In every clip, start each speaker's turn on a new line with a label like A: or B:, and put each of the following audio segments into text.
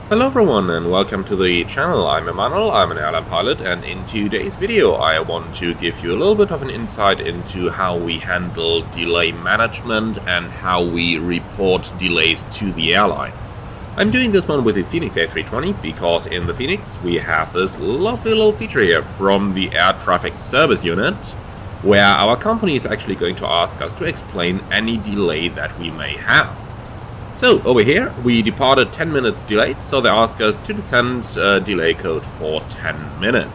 A: Hello everyone and welcome to the channel. I'm Emmanuel, I'm an airline pilot, and in today's video I want to give you a little bit of an insight into how we handle delay management and how we report delays to the airline. I'm doing this one with the Phoenix A320 because in the Phoenix we have this lovely little feature here from the Air Traffic Service Unit where our company is actually going to ask us to explain any delay that we may have. So over here we departed 10 minutes delayed, so they ask us to send a delay code for 10 minutes.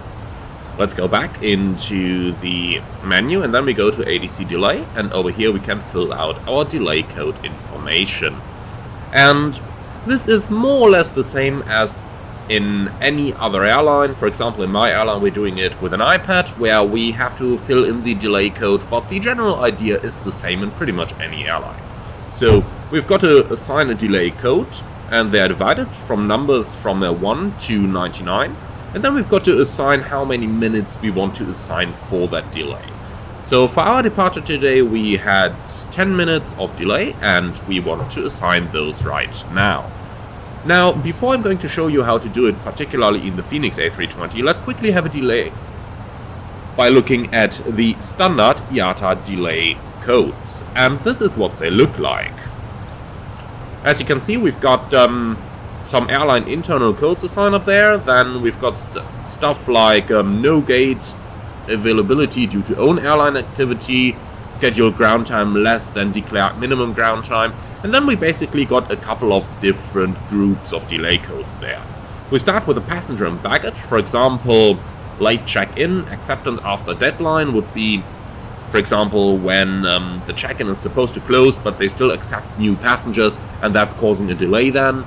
A: Let's go back into the menu and then we go to ATC delay, and over here we can fill out our delay code information. And this is more or less the same as in any other airline. For example, in my airline we're doing it with an iPad where we have to fill in the delay code, but the general idea is the same in pretty much any airline. So we've got to assign a delay code, and they are divided from numbers from 1 to 99, and then we've got to assign how many minutes we want to assign for that delay. So for our departure today we had 10 minutes of delay and we want to assign those right now. Now, before I'm going to show you how to do it, particularly in the Phoenix A320, let's quickly have a delay by looking at the standard IATA delay codes. And this is what they look like. As you can see, we've got some airline internal codes assigned up there. Then we've got stuff like no gate availability due to own airline activity, scheduled ground time less than declared minimum ground time. And then we basically got a couple of different groups of delay codes there. We start with the passenger and baggage. For example, late check-in, acceptance after deadline would be, for example, when the check-in is supposed to close but they still accept new passengers, and that's causing a delay then.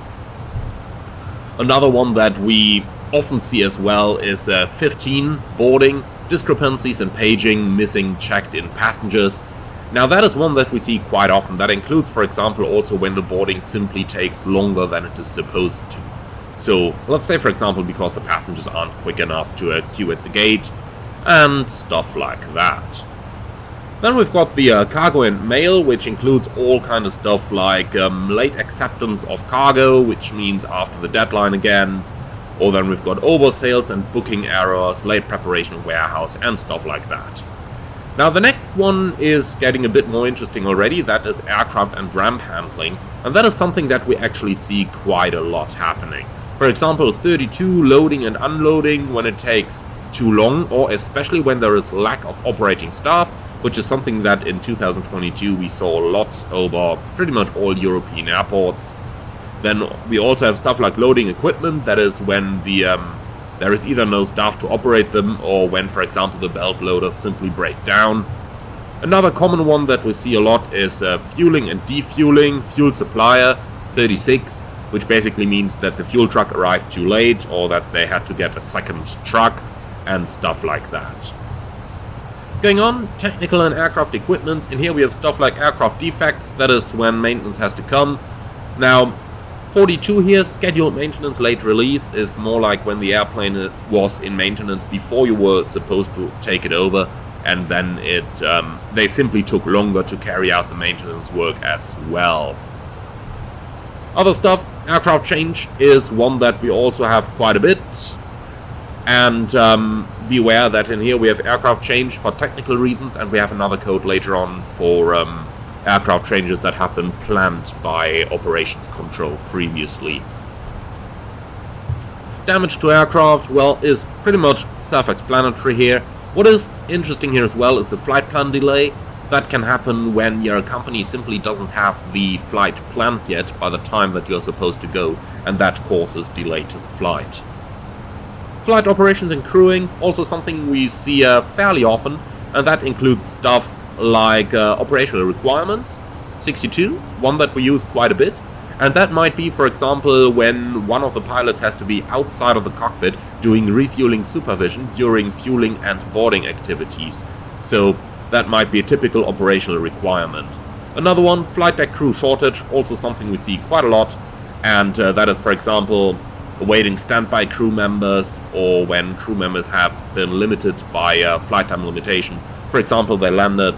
A: Another one that we often see as well is 15, boarding, discrepancies in paging, missing checked-in passengers. Now that is one that we see quite often. That includes, for example, also when the boarding simply takes longer than it is supposed to. So let's say, for example, because the passengers aren't quick enough to queue at the gate and stuff like that. Then we've got the cargo and mail, which includes all kind of stuff like late acceptance of cargo, which means after the deadline again. Or then we've got oversales and booking errors, late preparation of warehouse and stuff like that. Now the next one is getting a bit more interesting already. That is aircraft and ramp handling, and that is something that we actually see quite a lot happening. For example, 32 loading and unloading when it takes too long, or especially when there is lack of operating staff, which is something that in 2022 we saw lots over pretty much all European airports. Then we also have stuff like loading equipment. That is when there is either no staff to operate them, or when, for example, the belt loaders simply break down. Another common one that we see a lot is fueling and defueling. Fuel supplier 36, which basically means that the fuel truck arrived too late or that they had to get a second truck and stuff like that. Going on, technical and aircraft equipment. In here we have stuff like aircraft defects. That is when maintenance has to come. Now 42 here, scheduled maintenance late release, is more like when the airplane was in maintenance before you were supposed to take it over, and then they simply took longer to carry out the maintenance work as well. Other stuff, aircraft change is one that we also have quite a bit, and beware that in here we have aircraft change for technical reasons, and we have another code later on for aircraft changes that have been planned by operations control previously. Damage to aircraft, well, is pretty much self-explanatory here. What is interesting here as well is the flight plan delay. That can happen when your company simply doesn't have the flight planned yet by the time that you're supposed to go, and that causes delay to the flight. Flight operations and crewing, also something we see fairly often, and that includes stuff like operational requirements, 62, one that we use quite a bit, and that might be, for example, when one of the pilots has to be outside of the cockpit doing refueling supervision during fueling and boarding activities. So that might be a typical operational requirement. Another one, flight deck crew shortage, also something we see quite a lot, and that is, for example, awaiting standby crew members, or when crew members have been limited by flight time limitation. For example, they landed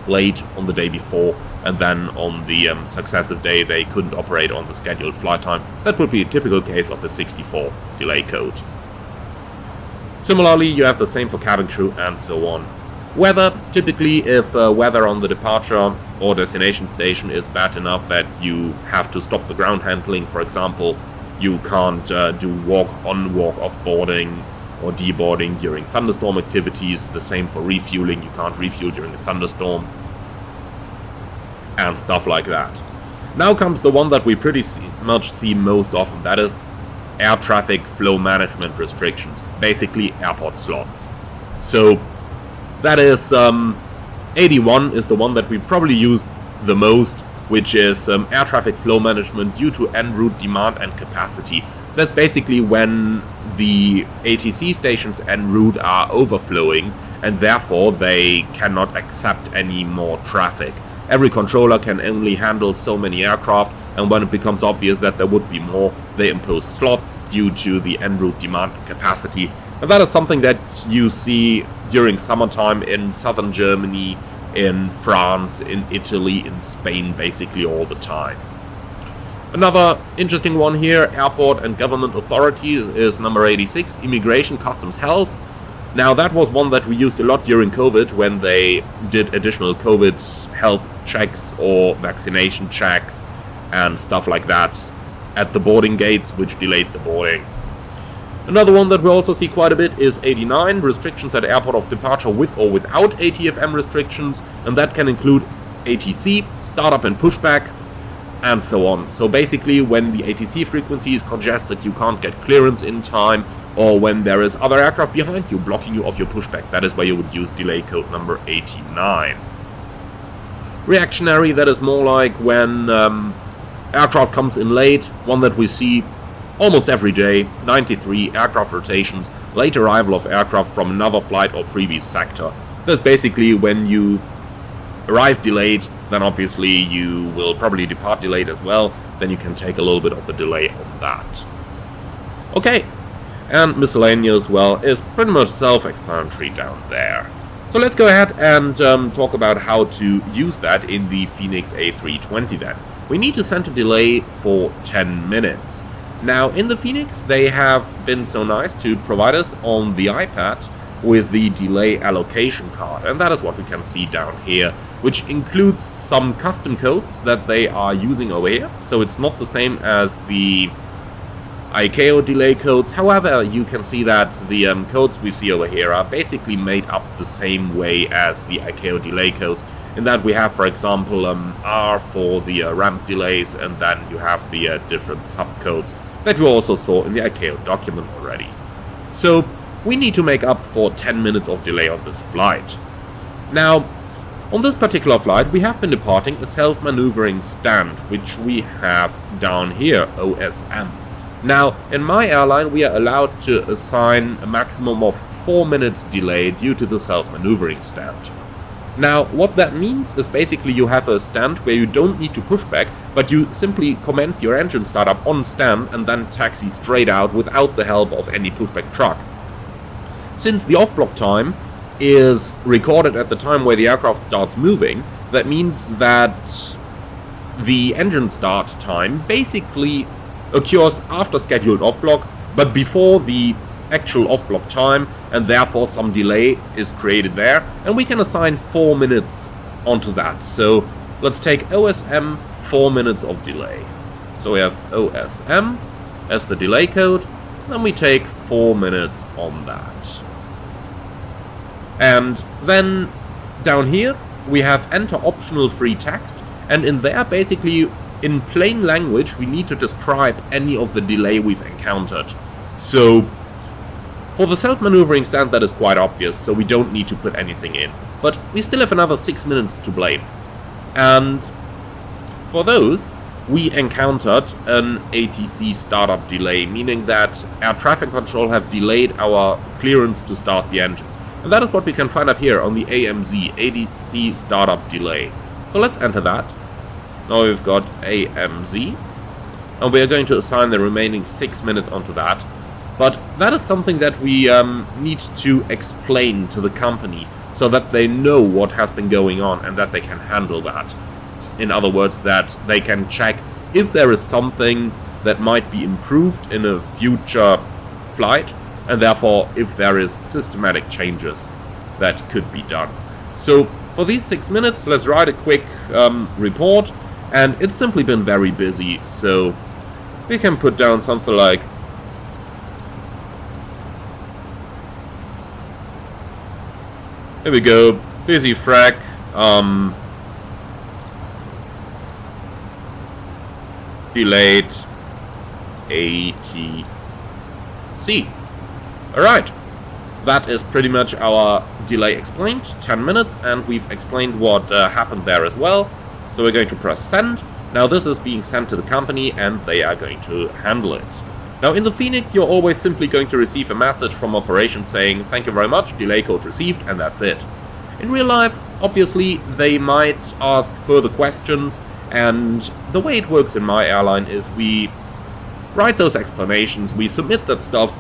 A: late on the day before and then on the successive day they couldn't operate on the scheduled flight time. That would be a typical case of the 64 delay code. Similarly, you have the same for cabin crew and so on. Weather, typically if weather on the departure or destination station is bad enough that you have to stop the ground handling, for example, you can't do walk-on, walk-off boarding or deboarding during thunderstorm activities. The same for refueling, you can't refuel during a thunderstorm, and stuff like that. Now comes the one that we pretty much see most often, that is air traffic flow management restrictions, basically airport slots. So that is 81 is the one that we probably use the most, which is air traffic flow management due to en route demand and capacity. That's basically when the ATC stations en route are overflowing and therefore they cannot accept any more traffic. Every controller can only handle so many aircraft, and when it becomes obvious that there would be more, they impose slots due to the en route demand and capacity. And that is something that you see during summertime in southern Germany, in France, in Italy, in Spain, basically all the time. Another interesting one here, airport and government authorities, is number 86, immigration, customs, health. Now that was one that we used a lot during COVID when they did additional COVID health checks or vaccination checks and stuff like that at the boarding gates, which delayed the boarding. Another one that we also see quite a bit is 89, restrictions at airport of departure with or without ATFM restrictions, and that can include ATC, startup and pushback, and so on. So basically when the ATC frequency is congested, you can't get clearance in time, or when there is other aircraft behind you blocking you off your pushback, that is where you would use delay code number 89. Reactionary, that is more like when aircraft comes in late, one that we see almost every day, 93, aircraft rotations, late arrival of aircraft from another flight or previous sector. That's basically when you arrive delayed, then obviously you will probably depart delayed as well, then you can take a little bit of the delay on that. Okay, and miscellaneous, well, is pretty much self-explanatory down there. So let's go ahead and talk about how to use that in the Phoenix A320 then. We need to send a delay for 10 minutes. Now, in the Phoenix, they have been so nice to provide us on the iPad with the delay allocation card, and that is what we can see down here, which includes some custom codes that they are using over here. So it's not the same as the ICAO delay codes. However, you can see that the codes we see over here are basically made up the same way as the ICAO delay codes, in that we have, for example, R for the ramp delays, and then you have the different subcodes that we also saw in the ICAO document already. So we need to make up for 10 minutes of delay on this flight. Now, on this particular flight, we have been departing a self-maneuvering stand, which we have down here, OSM. Now, in my airline, we are allowed to assign a maximum of 4 minutes delay due to the self-maneuvering stand. Now, what that means is basically you have a stand where you don't need to push back, but you simply commence your engine startup on stand and then taxi straight out without the help of any pushback truck. Since the off-block time is recorded at the time where the aircraft starts moving, that means that the engine start time basically occurs after scheduled off-block, but before the actual off-block time, and therefore some delay is created there, and we can assign 4 minutes onto that. So let's take OSM 4 minutes of delay. So we have OSM as the delay code, then we take 4 minutes on that. And then down here we have enter optional free text, and in there basically in plain language we need to describe any of the delay we've encountered. So for the self-maneuvering stand, that is quite obvious, so we don't need to put anything in. But we still have another 6 minutes to blame. And for those, we encountered an ATC startup delay, meaning that air traffic control have delayed our clearance to start the engine. And that is what we can find up here on the AMZ, ATC startup delay. So let's enter that. Now we've got AMZ, and we are going to assign the remaining 6 minutes onto that. But that is something that we need to explain to the company so that they know what has been going on and that they can handle that. in other words, that they can check if there is something that might be improved in a future flight, and therefore if there is systematic changes that could be done. So for these 6 minutes, let's write a quick report, and it's simply been very busy, so we can put down something like here we go, busy frac, delayed ATC. Alright, that is pretty much our delay explained, 10 minutes, and we've explained what happened there as well. So we're going to press send. Now this is being sent to the company and they are going to handle it. Now in the Phoenix you're always simply going to receive a message from operations saying thank you very much, delay code received, and that's it. In real life, obviously, they might ask further questions, and the way it works in my airline is we write those explanations, we submit that stuff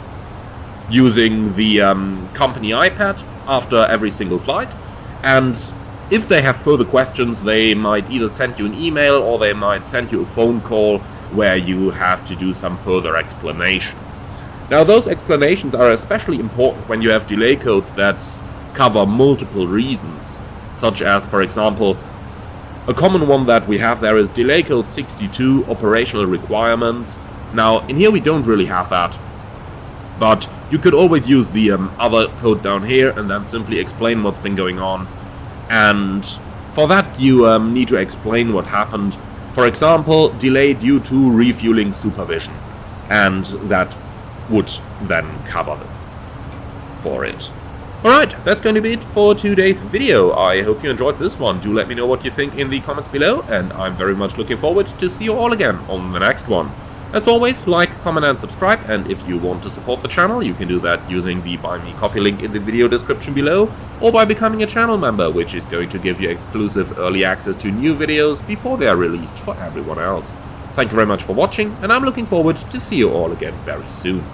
A: using the company iPad after every single flight, and if they have further questions, they might either send you an email or they might send you a phone call where you have to do some further explanations. Now, those explanations are especially important when you have delay codes that cover multiple reasons, such as, for example, a common one that we have there is delay code 62, operational requirements. Now, in here we don't really have that, but you could always use the other code down here and then simply explain what's been going on. And for that you need to explain what happened. For example, delay due to refueling supervision, and that would then cover for it. Alright, that's going to be it for today's video. I hope you enjoyed this one. Do let me know what you think in the comments below, and I'm very much looking forward to see you all again on the next one. As always, like, comment and subscribe, and if you want to support the channel, you can do that using the Buy Me Coffee link in the video description below, or by becoming a channel member, which is going to give you exclusive early access to new videos before they are released for everyone else. Thank you very much for watching, and I'm looking forward to see you all again very soon.